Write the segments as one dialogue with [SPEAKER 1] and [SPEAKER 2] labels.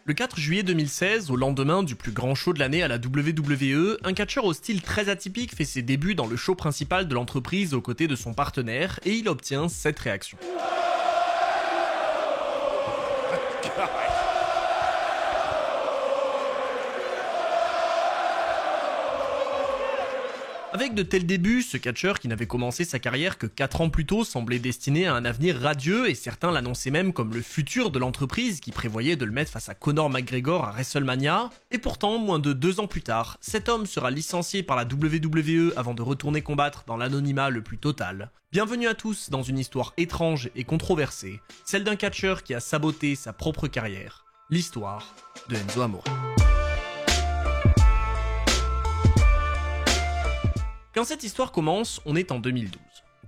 [SPEAKER 1] Le 4 juillet 2016, au lendemain du plus grand show de l'année à la WWE, un catcheur au style très atypique fait ses débuts dans le show principal de l'entreprise aux côtés de son partenaire et il obtient cette réaction. Avec de tels débuts, ce catcheur qui n'avait commencé sa carrière que 4 ans plus tôt semblait destiné à un avenir radieux et certains l'annonçaient même comme le futur de l'entreprise qui prévoyait de le mettre face à Conor McGregor à WrestleMania. Et pourtant, moins de 2 ans plus tard, cet homme sera licencié par la WWE avant de retourner combattre dans l'anonymat le plus total. Bienvenue à tous dans une histoire étrange et controversée, celle d'un catcheur qui a saboté sa propre carrière, l'histoire de Enzo Amore. Quand cette histoire commence, on est en 2012.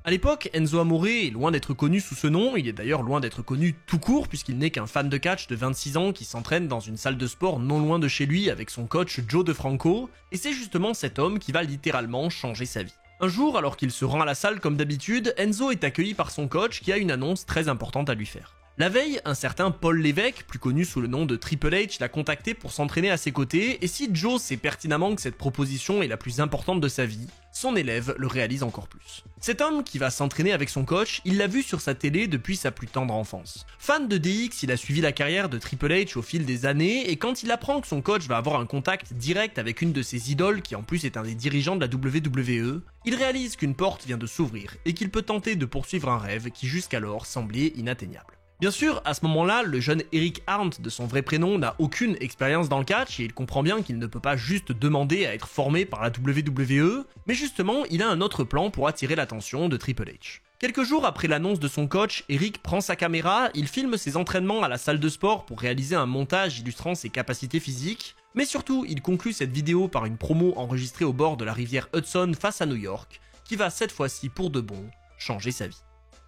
[SPEAKER 1] À l'époque, Enzo Amore est loin d'être connu sous ce nom, il est d'ailleurs loin d'être connu tout court puisqu'il n'est qu'un fan de catch de 26 ans qui s'entraîne dans une salle de sport non loin de chez lui avec son coach Joe DeFranco, et c'est justement cet homme qui va littéralement changer sa vie. Un jour, alors qu'il se rend à la salle comme d'habitude, Enzo est accueilli par son coach qui a une annonce très importante à lui faire. La veille, un certain Paul Lévesque, plus connu sous le nom de Triple H, l'a contacté pour s'entraîner à ses côtés, et si Joe sait pertinemment que cette proposition est la plus importante de sa vie, son élève le réalise encore plus. Cet homme qui va s'entraîner avec son coach, il l'a vu sur sa télé depuis sa plus tendre enfance. Fan de DX, il a suivi la carrière de Triple H au fil des années, et quand il apprend que son coach va avoir un contact direct avec une de ses idoles, qui en plus est un des dirigeants de la WWE, il réalise qu'une porte vient de s'ouvrir, et qu'il peut tenter de poursuivre un rêve qui jusqu'alors semblait inatteignable. Bien sûr, à ce moment-là, le jeune Eric Arndt, de son vrai prénom, n'a aucune expérience dans le catch et il comprend bien qu'il ne peut pas juste demander à être formé par la WWE, mais justement, il a un autre plan pour attirer l'attention de Triple H. Quelques jours après l'annonce de son coach, Eric prend sa caméra, il filme ses entraînements à la salle de sport pour réaliser un montage illustrant ses capacités physiques, mais surtout, il conclut cette vidéo par une promo enregistrée au bord de la rivière Hudson face à New York, qui va cette fois-ci pour de bon changer sa vie.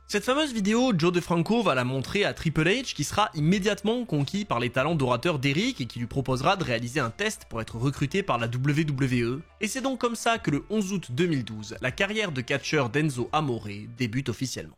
[SPEAKER 1] Cette fameuse vidéo, Joe DeFranco va la montrer à Triple H qui sera immédiatement conquis par les talents d'orateur d'Eric et qui lui proposera de réaliser un test pour être recruté par la WWE. Et c'est donc comme ça que le 11 août 2012, la carrière de catcheur d'Enzo Amore débute officiellement.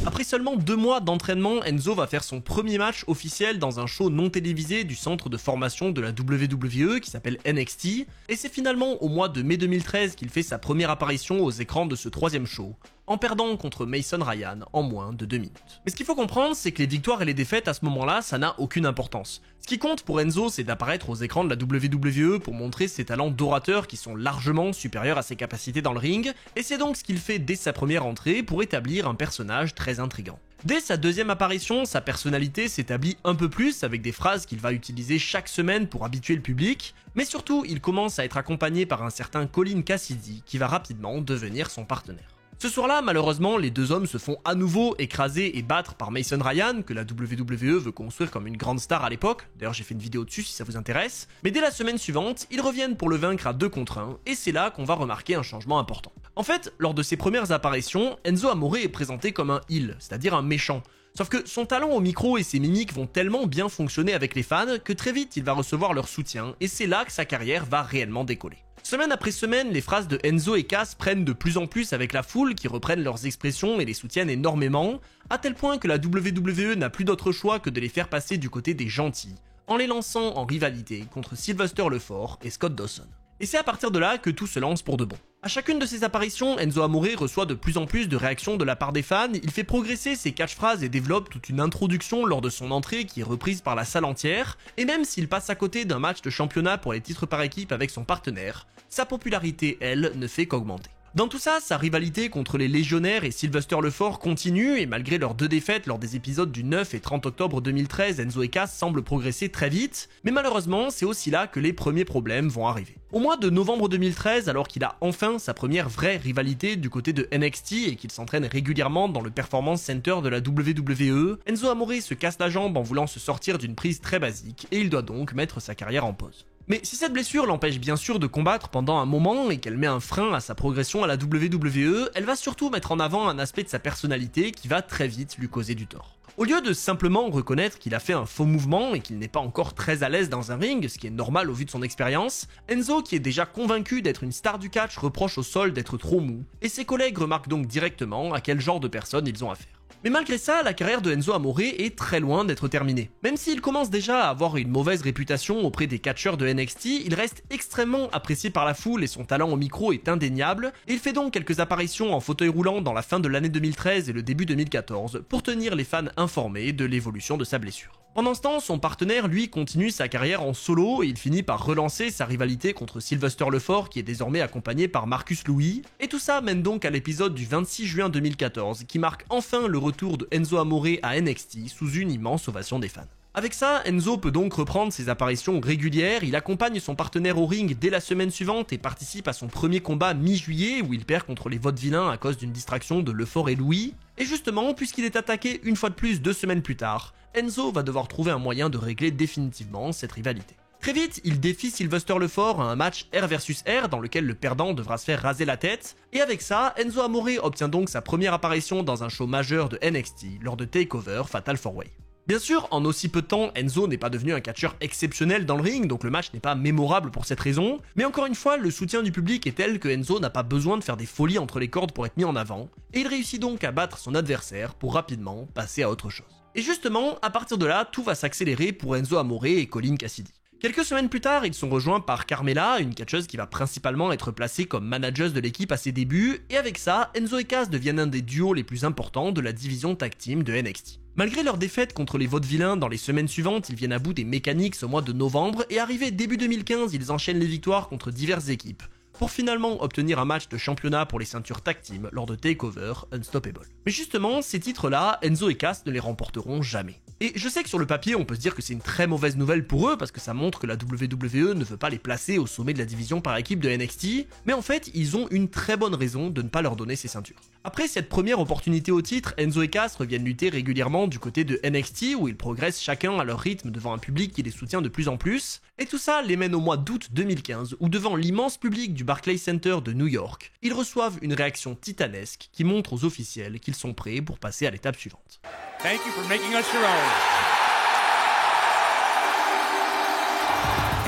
[SPEAKER 1] Après seulement 2 mois d'entraînement, Enzo va faire son premier match officiel dans un show non télévisé du centre de formation de la WWE qui s'appelle NXT, et c'est finalement au mois de mai 2013 qu'il fait sa première apparition aux écrans de ce 3e show, en perdant contre Mason Ryan en moins de 2 minutes. Mais ce qu'il faut comprendre, c'est que les victoires et les défaites à ce moment-là, ça n'a aucune importance. Ce qui compte pour Enzo, c'est d'apparaître aux écrans de la WWE pour montrer ses talents d'orateur qui sont largement supérieurs à ses capacités dans le ring, et c'est donc ce qu'il fait dès sa première entrée pour établir un personnage très intriguant. Dès sa 2e apparition, sa personnalité s'établit un peu plus avec des phrases qu'il va utiliser chaque semaine pour habituer le public, mais surtout il commence à être accompagné par un certain Colin Cassidy qui va rapidement devenir son partenaire. Ce soir-là, malheureusement, les deux hommes se font à nouveau écraser et battre par Mason Ryan, que la WWE veut construire comme une grande star à l'époque. D'ailleurs, j'ai fait une vidéo dessus si ça vous intéresse. Mais dès la semaine suivante, ils reviennent pour le vaincre à 2 contre 1, et c'est là qu'on va remarquer un changement important. En fait, lors de ses premières apparitions, Enzo Amore est présenté comme un heel, c'est-à-dire un méchant. Sauf que son talent au micro et ses mimiques vont tellement bien fonctionner avec les fans que très vite il va recevoir leur soutien, et c'est là que sa carrière va réellement décoller. Semaine après semaine, les phrases de Enzo et Cass prennent de plus en plus avec la foule qui reprennent leurs expressions et les soutiennent énormément, à tel point que la WWE n'a plus d'autre choix que de les faire passer du côté des gentils, en les lançant en rivalité contre Sylvester Lefort et Scott Dawson. Et c'est à partir de là que tout se lance pour de bon. À chacune de ses apparitions, Enzo Amore reçoit de plus en plus de réactions de la part des fans, il fait progresser ses catchphrases et développe toute une introduction lors de son entrée qui est reprise par la salle entière, et même s'il passe à côté d'un match de championnat pour les titres par équipe avec son partenaire, sa popularité, elle, ne fait qu'augmenter. Dans tout ça, sa rivalité contre les Légionnaires et Sylvester Lefort continue, et malgré leurs 2 défaites lors des épisodes du 9 et 30 octobre 2013, Enzo et Cass semblent progresser très vite, mais malheureusement, c'est aussi là que les premiers problèmes vont arriver. Au mois de novembre 2013, alors qu'il a enfin sa première vraie rivalité du côté de NXT et qu'il s'entraîne régulièrement dans le Performance Center de la WWE, Enzo Amore se casse la jambe en voulant se sortir d'une prise très basique, et il doit donc mettre sa carrière en pause. Mais si cette blessure l'empêche bien sûr de combattre pendant un moment et qu'elle met un frein à sa progression à la WWE, elle va surtout mettre en avant un aspect de sa personnalité qui va très vite lui causer du tort. Au lieu de simplement reconnaître qu'il a fait un faux mouvement et qu'il n'est pas encore très à l'aise dans un ring, ce qui est normal au vu de son expérience, Enzo, qui est déjà convaincu d'être une star du catch, reproche au sol d'être trop mou, et ses collègues remarquent donc directement à quel genre de personne ils ont affaire. Mais malgré ça, la carrière de Enzo Amore est très loin d'être terminée. Même s'il commence déjà à avoir une mauvaise réputation auprès des catcheurs de NXT, il reste extrêmement apprécié par la foule et son talent au micro est indéniable, et il fait donc quelques apparitions en fauteuil roulant dans la fin de l'année 2013 et le début 2014 pour tenir les fans informés de l'évolution de sa blessure. Pendant ce temps, son partenaire, lui, continue sa carrière en solo et il finit par relancer sa rivalité contre Sylvester Lefort qui est désormais accompagné par Marcus Louis. Et tout ça mène donc à l'épisode du 26 juin 2014 qui marque enfin le retour de Enzo Amore à NXT sous une immense ovation des fans. Avec ça, Enzo peut donc reprendre ses apparitions régulières, il accompagne son partenaire au ring dès la semaine suivante et participe à son premier combat mi-juillet où il perd contre les Vaudevillains à cause d'une distraction de Lefort et Louis. Et justement, puisqu'il est attaqué une fois de plus 2 semaines plus tard, Enzo va devoir trouver un moyen de régler définitivement cette rivalité. Très vite, il défie Sylvester Lefort à un match R vs R dans lequel le perdant devra se faire raser la tête, et avec ça, Enzo Amore obtient donc sa première apparition dans un show majeur de NXT lors de TakeOver Fatal 4-Way. Bien sûr, en aussi peu de temps, Enzo n'est pas devenu un catcheur exceptionnel dans le ring, donc le match n'est pas mémorable pour cette raison, mais encore une fois, le soutien du public est tel que Enzo n'a pas besoin de faire des folies entre les cordes pour être mis en avant, et il réussit donc à battre son adversaire pour rapidement passer à autre chose. Et justement, à partir de là, tout va s'accélérer pour Enzo Amore et Colin Cassidy. Quelques semaines plus tard, ils sont rejoints par Carmella, une catcheuse qui va principalement être placée comme manageuse de l'équipe à ses débuts, et avec ça, Enzo et Cass deviennent un des duos les plus importants de la division tag team de NXT. Malgré leur défaite contre les Vaudevillains dans les semaines suivantes, ils viennent à bout des mécaniques au mois de novembre, et arrivé début 2015, ils enchaînent les victoires contre diverses équipes, pour finalement obtenir un match de championnat pour les ceintures tag team lors de TakeOver Unstoppable. Mais justement, ces titres-là, Enzo et Cass ne les remporteront jamais. Et je sais que sur le papier, on peut se dire que c'est une très mauvaise nouvelle pour eux parce que ça montre que la WWE ne veut pas les placer au sommet de la division par équipe de NXT, mais en fait, ils ont une très bonne raison de ne pas leur donner ces ceintures. Après cette première opportunité au titre, Enzo et Cass reviennent lutter régulièrement du côté de NXT où ils progressent chacun à leur rythme devant un public qui les soutient de plus en plus, et tout ça les mène au mois d'août 2015 où devant l'immense public du Barclays Center de New York, ils reçoivent une réaction titanesque qui montre aux officiels qu'ils sont prêts pour passer à l'étape suivante.
[SPEAKER 2] Thank you for making us your own.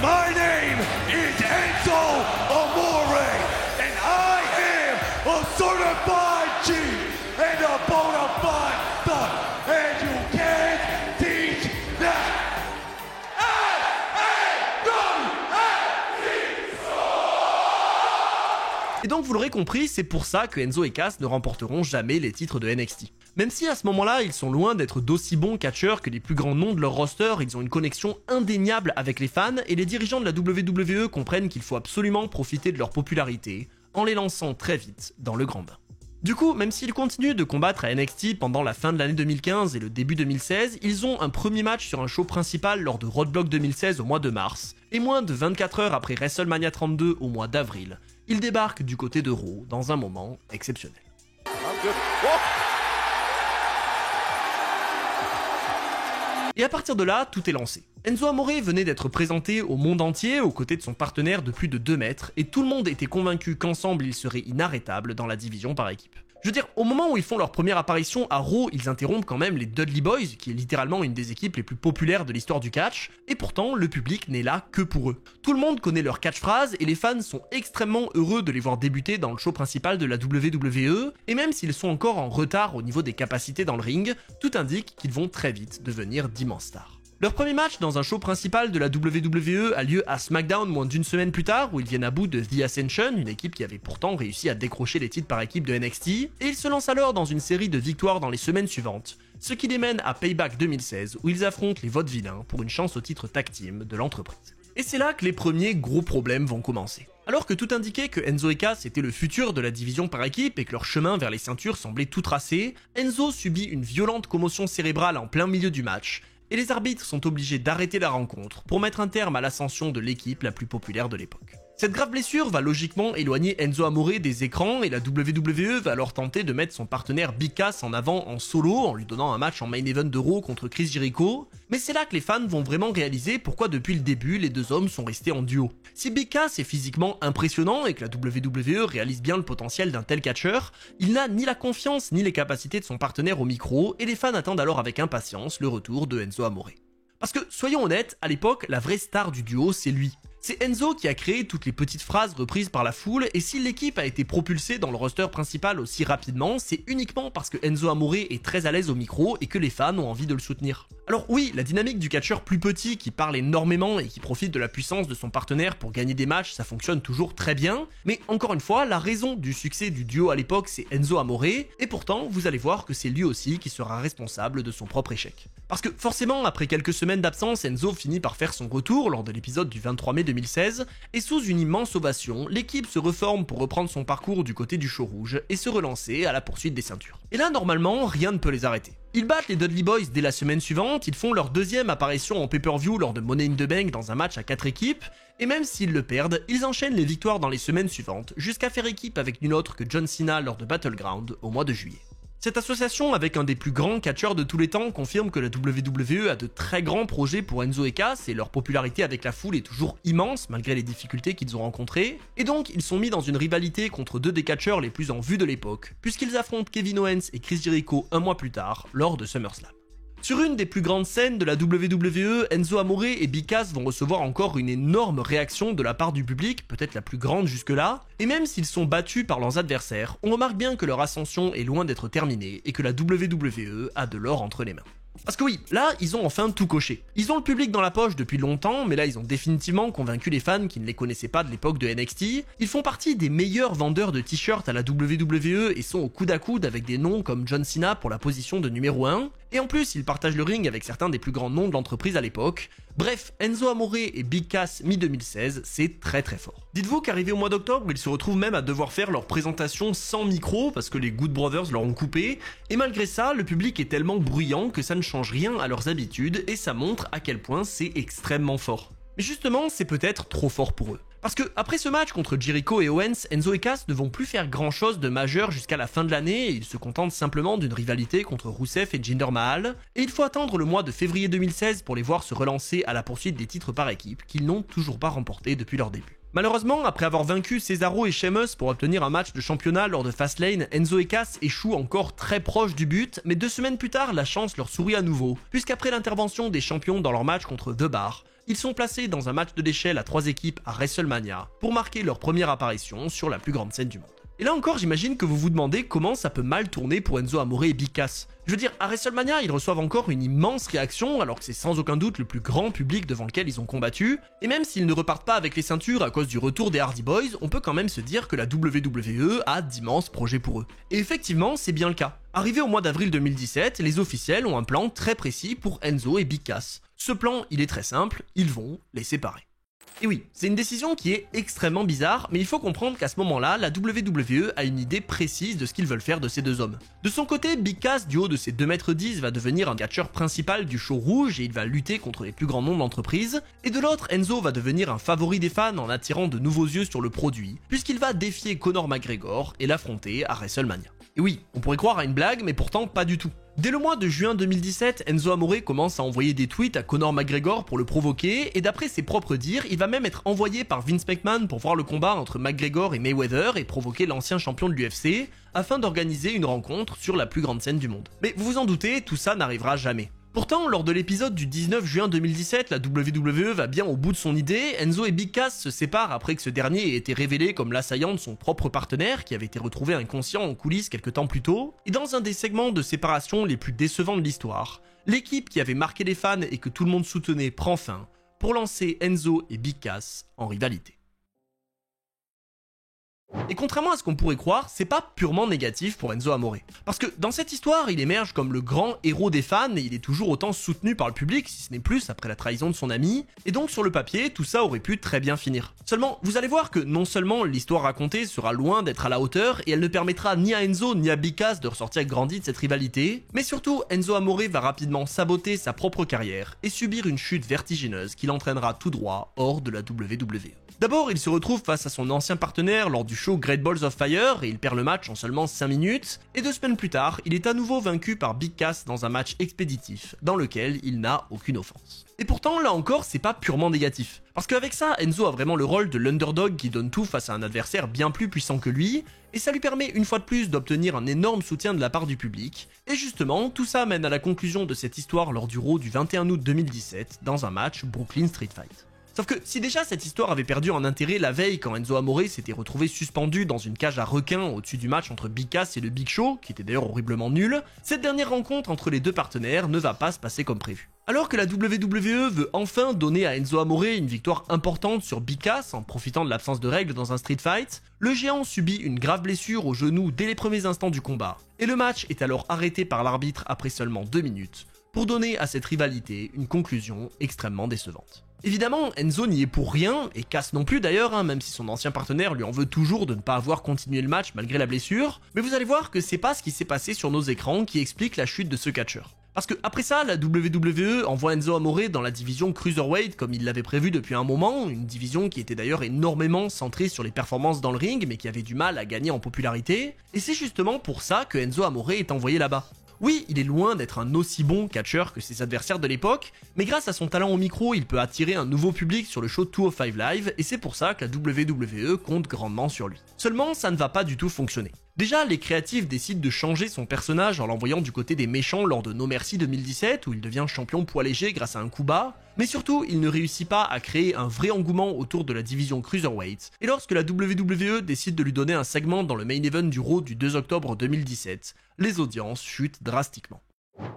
[SPEAKER 2] My name is Enzo Amore, and I am a certified G and a bona fide thug, and you can't teach that.
[SPEAKER 1] Et donc vous l'aurez compris, c'est pour ça que Enzo et Cass ne remporteront jamais les titres de NXT. Même si à ce moment-là, ils sont loin d'être d'aussi bons catcheurs que les plus grands noms de leur roster, ils ont une connexion indéniable avec les fans et les dirigeants de la WWE comprennent qu'il faut absolument profiter de leur popularité en les lançant très vite dans le grand bain. Du coup, même s'ils continuent de combattre à NXT pendant la fin de l'année 2015 et le début 2016, ils ont un premier match sur un show principal lors de Roadblock 2016 au mois de mars, et moins de 24 heures après WrestleMania 32 au mois d'avril, ils débarquent du côté de Raw dans un moment exceptionnel. Et à partir de là, tout est lancé. Enzo Amore venait d'être présenté au monde entier aux côtés de son partenaire de plus de 2 mètres et tout le monde était convaincu qu'ensemble ils seraient inarrêtables dans la division par équipe. Je veux dire, au moment où ils font leur première apparition à Raw, ils interrompent quand même les Dudley Boys, qui est littéralement une des équipes les plus populaires de l'histoire du catch, et pourtant le public n'est là que pour eux. Tout le monde connaît leur catchphrase et les fans sont extrêmement heureux de les voir débuter dans le show principal de la WWE, et même s'ils sont encore en retard au niveau des capacités dans le ring, tout indique qu'ils vont très vite devenir d'immenses stars. Leur premier match dans un show principal de la WWE a lieu à SmackDown moins d'une semaine plus tard où ils viennent à bout de The Ascension, une équipe qui avait pourtant réussi à décrocher les titres par équipe de NXT, et ils se lancent alors dans une série de victoires dans les semaines suivantes, ce qui les mène à Payback 2016 où ils affrontent les Vaudevillains pour une chance au titre tag team de l'entreprise. Et c'est là que les premiers gros problèmes vont commencer. Alors que tout indiquait que Enzo et Cass étaient le futur de la division par équipe et que leur chemin vers les ceintures semblait tout tracé, Enzo subit une violente commotion cérébrale en plein milieu du match, et les arbitres sont obligés d'arrêter la rencontre pour mettre un terme à l'ascension de l'équipe la plus populaire de l'époque. Cette grave blessure va logiquement éloigner Enzo Amore des écrans et la WWE va alors tenter de mettre son partenaire Big Cass en avant en solo en lui donnant un match en main event de Raw contre Chris Jericho, mais c'est là que les fans vont vraiment réaliser pourquoi depuis le début les deux hommes sont restés en duo. Si Big Cass est physiquement impressionnant et que la WWE réalise bien le potentiel d'un tel catcheur, il n'a ni la confiance ni les capacités de son partenaire au micro et les fans attendent alors avec impatience le retour de Enzo Amore. Parce que, soyons honnêtes, à l'époque, la vraie star du duo, c'est lui. C'est Enzo qui a créé toutes les petites phrases reprises par la foule, et si l'équipe a été propulsée dans le roster principal aussi rapidement, c'est uniquement parce que Enzo Amore est très à l'aise au micro et que les fans ont envie de le soutenir. Alors oui, la dynamique du catcheur plus petit qui parle énormément et qui profite de la puissance de son partenaire pour gagner des matchs, ça fonctionne toujours très bien, mais encore une fois, la raison du succès du duo à l'époque, c'est Enzo Amore, et pourtant, vous allez voir que c'est lui aussi qui sera responsable de son propre échec. Parce que forcément, après quelques semaines d'absence, Enzo finit par faire son retour lors de l'épisode du 23 mai 2016, et sous une immense ovation, l'équipe se reforme pour reprendre son parcours du côté du show rouge et se relancer à la poursuite des ceintures. Et là, normalement, rien ne peut les arrêter. Ils battent les Dudley Boys dès la semaine suivante, ils font leur deuxième apparition en pay-per-view lors de Money in the Bank dans un match à 4 équipes, et même s'ils le perdent, ils enchaînent les victoires dans les semaines suivantes, jusqu'à faire équipe avec nul autre que John Cena lors de Battleground au mois de juillet. Cette association avec un des plus grands catcheurs de tous les temps confirme que la WWE a de très grands projets pour Enzo et Cass, et leur popularité avec la foule est toujours immense malgré les difficultés qu'ils ont rencontrées, et donc ils sont mis dans une rivalité contre deux des catcheurs les plus en vue de l'époque, puisqu'ils affrontent Kevin Owens et Chris Jericho un mois plus tard, lors de SummerSlam. Sur une des plus grandes scènes de la WWE, Enzo Amore et Big Cass vont recevoir encore une énorme réaction de la part du public, peut-être la plus grande jusque-là, et même s'ils sont battus par leurs adversaires, on remarque bien que leur ascension est loin d'être terminée et que la WWE a de l'or entre les mains. Parce que oui, là, ils ont enfin tout coché. Ils ont le public dans la poche depuis longtemps, mais là, ils ont définitivement convaincu les fans qui ne les connaissaient pas de l'époque de NXT. Ils font partie des meilleurs vendeurs de t-shirts à la WWE et sont au coude à coude avec des noms comme John Cena pour la position de numéro 1. Et en plus, ils partagent le ring avec certains des plus grands noms de l'entreprise à l'époque. Bref, Enzo Amore et Big Cass mi-2016, c'est très très fort. Dites-vous qu'arrivé au mois d'octobre, ils se retrouvent même à devoir faire leur présentation sans micro parce que les Good Brothers leur ont coupé, et malgré ça, le public est tellement bruyant que ça ne change rien à leurs habitudes et ça montre à quel point c'est extrêmement fort. Mais justement, c'est peut-être trop fort pour eux. Parce que après ce match contre Jericho et Owens, Enzo et Cass ne vont plus faire grand chose de majeur jusqu'à la fin de l'année et ils se contentent simplement d'une rivalité contre Rusev et Jinder Mahal, et il faut attendre le mois de février 2016 pour les voir se relancer à la poursuite des titres par équipe qu'ils n'ont toujours pas remportés depuis leur début. Malheureusement, après avoir vaincu Cesaro et Sheamus pour obtenir un match de championnat lors de Fastlane, Enzo et Cass échouent encore très proche du but, mais 2 semaines plus tard, la chance leur sourit à nouveau, puisqu'après l'intervention des champions dans leur match contre The Bar, ils sont placés dans un match de d'échelle à 3 équipes à WrestleMania pour marquer leur première apparition sur la plus grande scène du monde. Et là encore, j'imagine que vous vous demandez comment ça peut mal tourner pour Enzo Amore et Big Cass. Je veux dire, à WrestleMania, ils reçoivent encore une immense réaction, alors que c'est sans aucun doute le plus grand public devant lequel ils ont combattu, et même s'ils ne repartent pas avec les ceintures à cause du retour des Hardy Boys, on peut quand même se dire que la WWE a d'immenses projets pour eux. Et effectivement, c'est bien le cas. Arrivé au mois d'avril 2017, les officiels ont un plan très précis pour Enzo et Big Cass. Ce plan, il est très simple, ils vont les séparer. Et oui, c'est une décision qui est extrêmement bizarre, mais il faut comprendre qu'à ce moment-là, la WWE a une idée précise de ce qu'ils veulent faire de ces deux hommes. De son côté, Big Cass, du haut de ses 2m10, va devenir un catcheur principal du show rouge et il va lutter contre les plus grands noms de l'entreprise, et de l'autre, Enzo va devenir un favori des fans en attirant de nouveaux yeux sur le produit, puisqu'il va défier Conor McGregor et l'affronter à WrestleMania. Et oui, on pourrait croire à une blague, mais pourtant pas du tout. Dès le mois de juin 2017, Enzo Amore commence à envoyer des tweets à Conor McGregor pour le provoquer, et d'après ses propres dires, il va même être envoyé par Vince McMahon pour voir le combat entre McGregor et Mayweather et provoquer l'ancien champion de l'UFC, afin d'organiser une rencontre sur la plus grande scène du monde. Mais vous vous en doutez, tout ça n'arrivera jamais. Pourtant, lors de l'épisode du 19 juin 2017, la WWE va bien au bout de son idée, Enzo et Big Cass se séparent après que ce dernier ait été révélé comme l'assaillant de son propre partenaire, qui avait été retrouvé inconscient en coulisses quelques temps plus tôt, et dans un des segments de séparation les plus décevants de l'histoire, l'équipe qui avait marqué les fans et que tout le monde soutenait prend fin, pour lancer Enzo et Big Cass en rivalité. Et contrairement à ce qu'on pourrait croire, c'est pas purement négatif pour Enzo Amore. Parce que dans cette histoire, il émerge comme le grand héros des fans et il est toujours autant soutenu par le public, si ce n'est plus après la trahison de son ami, et donc sur le papier, tout ça aurait pu très bien finir. Seulement, vous allez voir que non seulement l'histoire racontée sera loin d'être à la hauteur, et elle ne permettra ni à Enzo ni à Big Cass de ressortir grandi de cette rivalité, mais surtout, Enzo Amore va rapidement saboter sa propre carrière et subir une chute vertigineuse qui l'entraînera tout droit hors de la WWE. D'abord, il se retrouve face à son ancien partenaire lors du show Great Balls of Fire et il perd le match en seulement 5 minutes, et 2 semaines plus tard, il est à nouveau vaincu par Big Cass dans un match expéditif, dans lequel il n'a aucune offense. Et pourtant, là encore, c'est pas purement négatif. Parce qu'avec ça, Enzo a vraiment le rôle de l'underdog qui donne tout face à un adversaire bien plus puissant que lui, et ça lui permet une fois de plus d'obtenir un énorme soutien de la part du public, et justement, tout ça mène à la conclusion de cette histoire lors du Raw du 21 août 2017, dans un match Brooklyn Street Fight. Sauf que si déjà cette histoire avait perdu en intérêt la veille quand Enzo Amore s'était retrouvé suspendu dans une cage à requins au-dessus du match entre Big Cass et le Big Show, qui était d'ailleurs horriblement nul, cette dernière rencontre entre les deux partenaires ne va pas se passer comme prévu. Alors que la WWE veut enfin donner à Enzo Amore une victoire importante sur Big Cass en profitant de l'absence de règles dans un street fight, le géant subit une grave blessure au genou dès les premiers instants du combat, et le match est alors arrêté par l'arbitre après seulement 2 minutes, pour donner à cette rivalité une conclusion extrêmement décevante. Évidemment, Enzo n'y est pour rien, et Cass non plus d'ailleurs, même si son ancien partenaire lui en veut toujours de ne pas avoir continué le match malgré la blessure, mais vous allez voir que c'est pas ce qui s'est passé sur nos écrans qui explique la chute de ce catcheur. Parce que après ça, la WWE envoie Enzo Amore dans la division Cruiserweight comme il l'avait prévu depuis un moment, une division qui était d'ailleurs énormément centrée sur les performances dans le ring mais qui avait du mal à gagner en popularité, et c'est justement pour ça que Enzo Amore est envoyé là-bas. Oui, il est loin d'être un aussi bon catcheur que ses adversaires de l'époque, mais grâce à son talent au micro, il peut attirer un nouveau public sur le show 205 Live, et c'est pour ça que la WWE compte grandement sur lui. Seulement, ça ne va pas du tout fonctionner. Déjà, les créatifs décident de changer son personnage en l'envoyant du côté des méchants lors de No Mercy 2017, où il devient champion poids léger grâce à un coup bas, mais surtout, il ne réussit pas à créer un vrai engouement autour de la division Cruiserweight, et lorsque la WWE décide de lui donner un segment dans le main event du Raw du 2 octobre 2017, les audiences chutent drastiquement.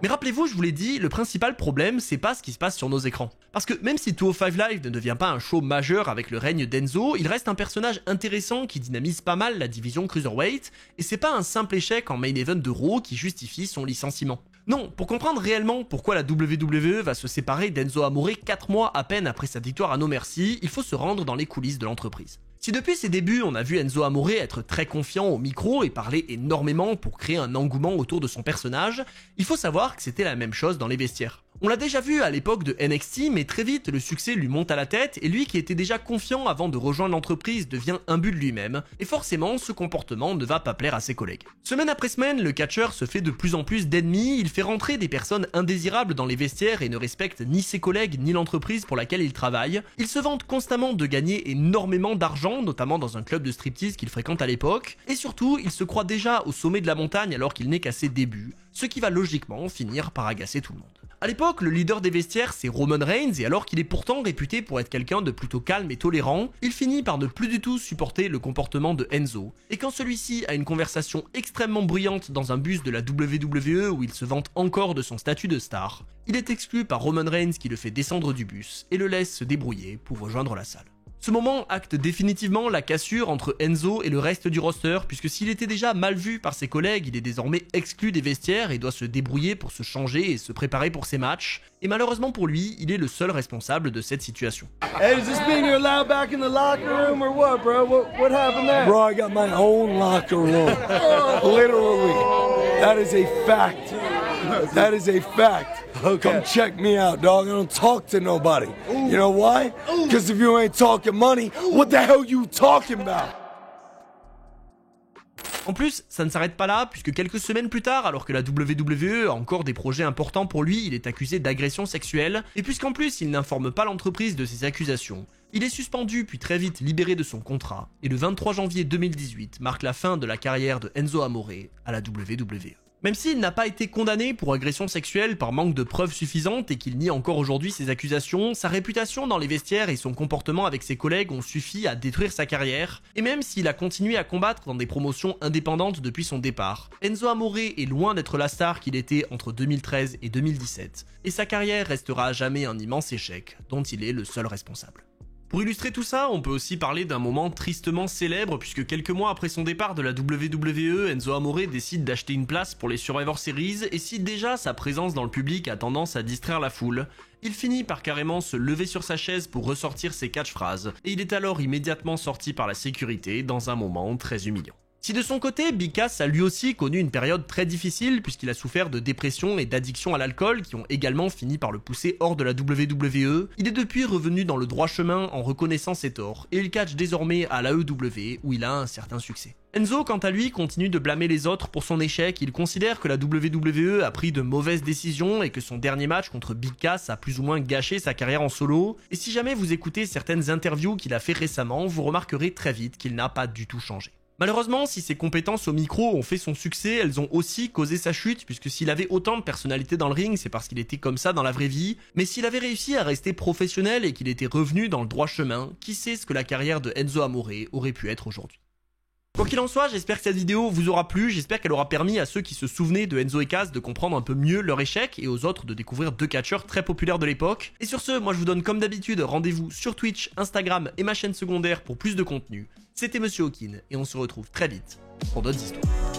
[SPEAKER 1] Mais rappelez-vous, je vous l'ai dit, le principal problème, c'est pas ce qui se passe sur nos écrans. Parce que même si 205 Live ne devient pas un show majeur avec le règne d'Enzo, il reste un personnage intéressant qui dynamise pas mal la division Cruiserweight, et c'est pas un simple échec en main event de Raw qui justifie son licenciement. Non, pour comprendre réellement pourquoi la WWE va se séparer d'Enzo Amore 4 mois à peine après sa victoire à No Mercy, il faut se rendre dans les coulisses de l'entreprise. Si depuis ses débuts, on a vu Enzo Amore être très confiant au micro et parler énormément pour créer un engouement autour de son personnage, il faut savoir que c'était la même chose dans les vestiaires. On l'a déjà vu à l'époque de NXT, mais très vite le succès lui monte à la tête et lui qui était déjà confiant avant de rejoindre l'entreprise devient imbu de lui-même, et forcément ce comportement ne va pas plaire à ses collègues. Semaine après semaine, le catcheur se fait de plus en plus d'ennemis, il fait rentrer des personnes indésirables dans les vestiaires et ne respecte ni ses collègues ni l'entreprise pour laquelle il travaille. Il se vante constamment de gagner énormément d'argent, notamment dans un club de striptease qu'il fréquente à l'époque, et surtout il se croit déjà au sommet de la montagne alors qu'il n'est qu'à ses débuts, ce qui va logiquement finir par agacer tout le monde. À l'époque, le leader des vestiaires c'est Roman Reigns, et alors qu'il est pourtant réputé pour être quelqu'un de plutôt calme et tolérant, il finit par ne plus du tout supporter le comportement de Enzo, et quand celui-ci a une conversation extrêmement bruyante dans un bus de la WWE où il se vante encore de son statut de star, il est exclu par Roman Reigns qui le fait descendre du bus et le laisse se débrouiller pour rejoindre la salle. Ce moment acte définitivement la cassure entre Enzo et le reste du roster, puisque s'il était déjà mal vu par ses collègues, il est désormais exclu des vestiaires et doit se débrouiller pour se changer et se préparer pour ses matchs. Et malheureusement pour lui, il est le seul responsable de cette situation.
[SPEAKER 3] Hey, does this mean you're allowed back in the locker room or what, bro? What happened there?
[SPEAKER 4] Bro, I got my own locker room. Literally. That is a fact. That is a fact.
[SPEAKER 3] Okay.
[SPEAKER 4] Come check me out, dog. I don't talk to nobody. You know why? Because if you ain't talking money, what the hell you talking about?
[SPEAKER 1] En plus, ça ne s'arrête pas là, puisque quelques semaines plus tard, alors que la WWE a encore des projets importants pour lui, il est accusé d'agression sexuelle, et puisqu'en plus il n'informe pas l'entreprise de ses accusations, il est suspendu puis très vite libéré de son contrat, et le 23 janvier 2018 marque la fin de la carrière de Enzo Amore à la WWE. Même s'il n'a pas été condamné pour agression sexuelle par manque de preuves suffisantes et qu'il nie encore aujourd'hui ses accusations, sa réputation dans les vestiaires et son comportement avec ses collègues ont suffi à détruire sa carrière, et même s'il a continué à combattre dans des promotions indépendantes depuis son départ, Enzo Amore est loin d'être la star qu'il était entre 2013 et 2017, et sa carrière restera à jamais un immense échec dont il est le seul responsable. Pour illustrer tout ça, on peut aussi parler d'un moment tristement célèbre puisque quelques mois après son départ de la WWE, Enzo Amore décide d'acheter une place pour les Survivor Series, et si déjà sa présence dans le public a tendance à distraire la foule, il finit par carrément se lever sur sa chaise pour ressortir ses catchphrases, et il est alors immédiatement sorti par la sécurité dans un moment très humiliant. Si de son côté, Big Cass a lui aussi connu une période très difficile puisqu'il a souffert de dépression et d'addiction à l'alcool qui ont également fini par le pousser hors de la WWE, il est depuis revenu dans le droit chemin en reconnaissant ses torts et il catch désormais à l'AEW où il a un certain succès. Enzo, quant à lui, continue de blâmer les autres pour son échec, il considère que la WWE a pris de mauvaises décisions et que son dernier match contre Big Cass a plus ou moins gâché sa carrière en solo, et si jamais vous écoutez certaines interviews qu'il a fait récemment, vous remarquerez très vite qu'il n'a pas du tout changé. Malheureusement, si ses compétences au micro ont fait son succès, elles ont aussi causé sa chute, puisque s'il avait autant de personnalité dans le ring, c'est parce qu'il était comme ça dans la vraie vie, mais s'il avait réussi à rester professionnel et qu'il était revenu dans le droit chemin, qui sait ce que la carrière de Enzo Amore aurait pu être aujourd'hui. Quoi qu'il en soit, j'espère que cette vidéo vous aura plu, j'espère qu'elle aura permis à ceux qui se souvenaient de Enzo et Cass de comprendre un peu mieux leur échec et aux autres de découvrir deux catcheurs très populaires de l'époque. Et sur ce, moi je vous donne comme d'habitude rendez-vous sur Twitch, Instagram et ma chaîne secondaire pour plus de contenu. C'était Monsieur Hawkin et on se retrouve très vite pour d'autres histoires.